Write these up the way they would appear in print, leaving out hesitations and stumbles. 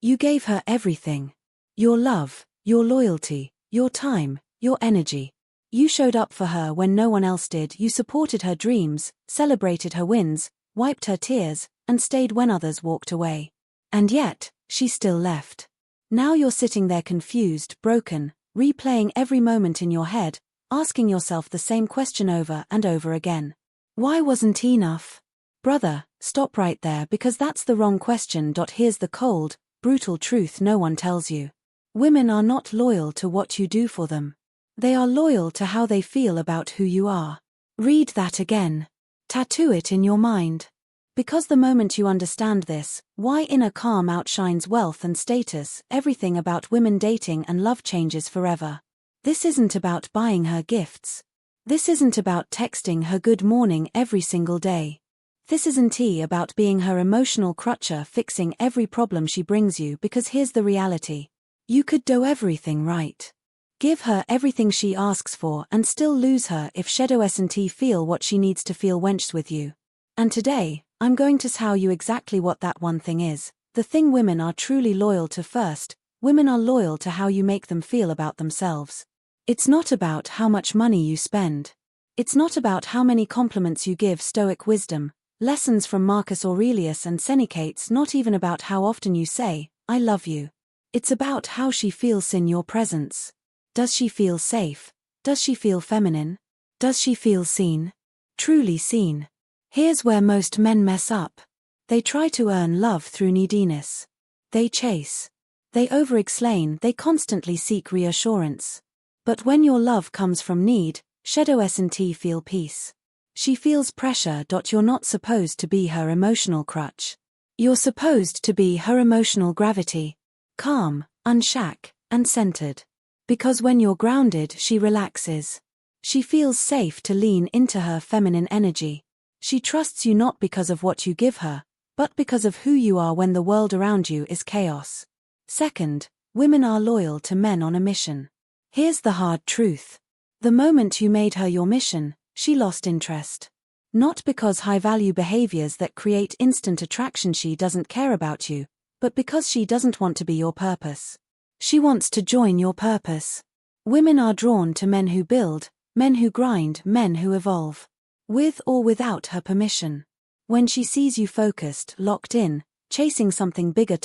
You gave her everything. Your love, your loyalty, your time, your energy. You showed up for her when no one else did. You supported her dreams, celebrated her wins, wiped her tears, and stayed when others walked away. And yet, she still left. Now you're sitting there confused, broken, replaying every moment in your head, asking yourself the same question over and over again. Why wasn't enough? Brother, stop right there, because that's the wrong question. Here's the cold, brutal truth no one tells you. Women are not loyal to what you do for them. They are loyal to how they feel about who you are. Read that again. Tattoo it in your mind. Because the moment you understand this, why inner calm outshines wealth and status, everything about women dating and love changes forever. This isn't about buying her gifts. This isn't about texting her good morning every single day. This isn't about being her emotional crutcher, fixing every problem she brings you, because here's the reality. You could do everything right. Give her everything she asks for and still lose her if she doesn't feel what she needs to feel wenches with you. And today, I'm going to tell you exactly what that one thing is, the thing women are truly loyal to first. Women are loyal to how you make them feel about themselves. It's not about how much money you spend. It's not about how many compliments you give. Stoic wisdom, lessons from Marcus Aurelius and Seneca. It's not even about how often you say, I love you. It's about how she feels in your presence. Does she feel safe? Does she feel feminine? Does she feel seen? Truly seen. Here's where most men mess up. They try to earn love through neediness. They chase. They over-explain. They constantly seek reassurance. But when your love comes from need, she doesn't feel peace. She feels pressure. You're not supposed to be her emotional crutch. You're supposed to be her emotional gravity. Calm, unshack, and centered. Because when you're grounded, she relaxes. She feels safe to lean into her feminine energy. She trusts you not because of what you give her, but because of who you are when the world around you is chaos. Second, women are loyal to men on a mission. Here's the hard truth. The moment you made her your mission, she lost interest. Not because high-value behaviors that create instant attraction. She doesn't care about you, but because she doesn't want to be your purpose. She wants to join your purpose. Women are drawn to men who build, men who grind, men who evolve. With or without her permission. When she sees you focused, locked in, chasing something bigger,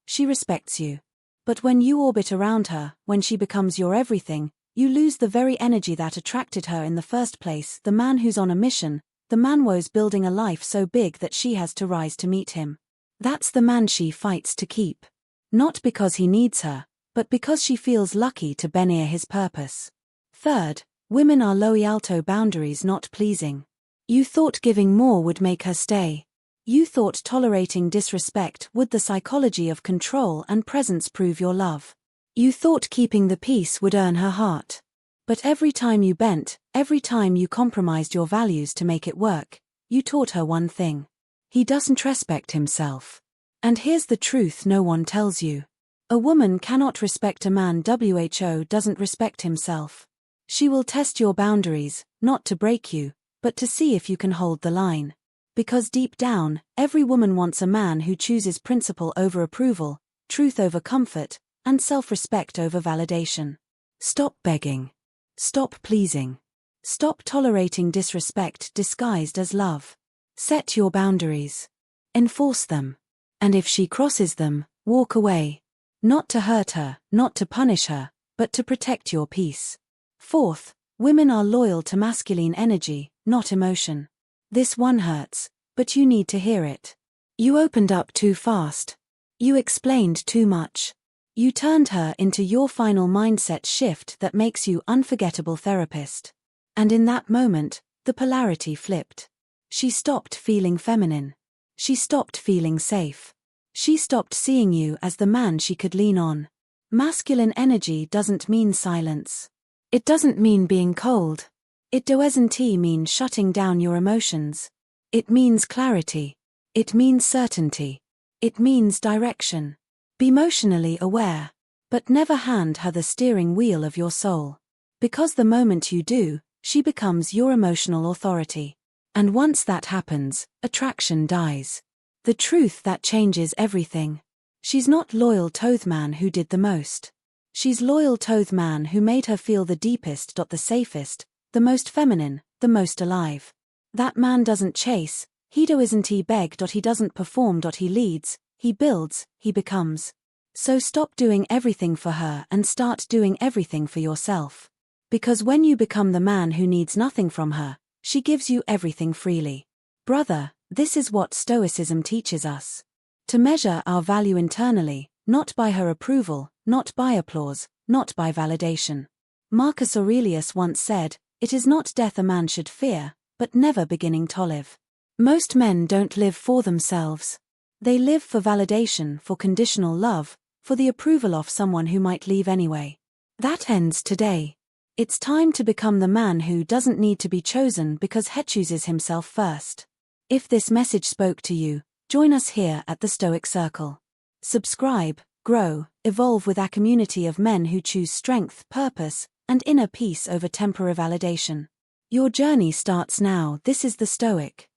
she respects you. But when you orbit around her, when she becomes your everything, you lose the very energy that attracted her in the first place. The man who's on a mission, the man who's building a life so big that she has to rise to meet him. That's the man she fights to keep. Not because he needs her, but because she feels lucky to be near his purpose. Third, women are loyal to boundaries, not pleasing. You thought giving more would make her stay. You thought tolerating disrespect would. The psychology of control and presence prove your love. You thought keeping the peace would earn her heart. But every time you bent, every time you compromised your values to make it work, you taught her one thing. He doesn't respect himself. And here's the truth no one tells you. A woman cannot respect a man who doesn't respect himself. She will test your boundaries, not to break you, but to see if you can hold the line. Because deep down, every woman wants a man who chooses principle over approval, truth over comfort, and self-respect over validation. Stop begging. Stop pleasing. Stop tolerating disrespect disguised as love. Set your boundaries. Enforce them. And if she crosses them, walk away. Not to hurt her, not to punish her, but to protect your peace. Fourth, women are loyal to masculine energy, not emotion. This one hurts, but you need to hear it. You opened up too fast. You explained too much. You turned her into your final mindset shift that makes you unforgettable therapist. And in that moment, the polarity flipped. She stopped feeling feminine. She stopped feeling safe. She stopped seeing you as the man she could lean on. Masculine energy doesn't mean silence. It doesn't mean being cold. It doesn't mean shutting down your emotions. It means clarity. It means certainty. It means direction. Be emotionally aware, but never hand her the steering wheel of your soul. Because the moment you do, she becomes your emotional authority. And once that happens, attraction dies. The truth that changes everything. She's not loyal to the man who did the most. She's loyal to the man who made her feel the deepest. The safest, the most feminine, the most alive. That man doesn't chase, isn't he beg. He doesn't perform. He leads, he builds, he becomes. So stop doing everything for her and start doing everything for yourself. Because when you become the man who needs nothing from her, she gives you everything freely. Brother, this is what Stoicism teaches us. To measure our value internally, not by her approval, not by applause, not by validation. Marcus Aurelius once said, "It is not death a man should fear, but never beginning to live." Most men don't live for themselves. They live for validation, for conditional love, for the approval of someone who might leave anyway. That ends today. It's time to become the man who doesn't need to be chosen because he chooses himself first. If this message spoke to you, join us here at the Stoic Circle. Subscribe, grow, evolve with a community of men who choose strength, purpose, and inner peace over temporary validation. Your journey starts now. This is the Stoic.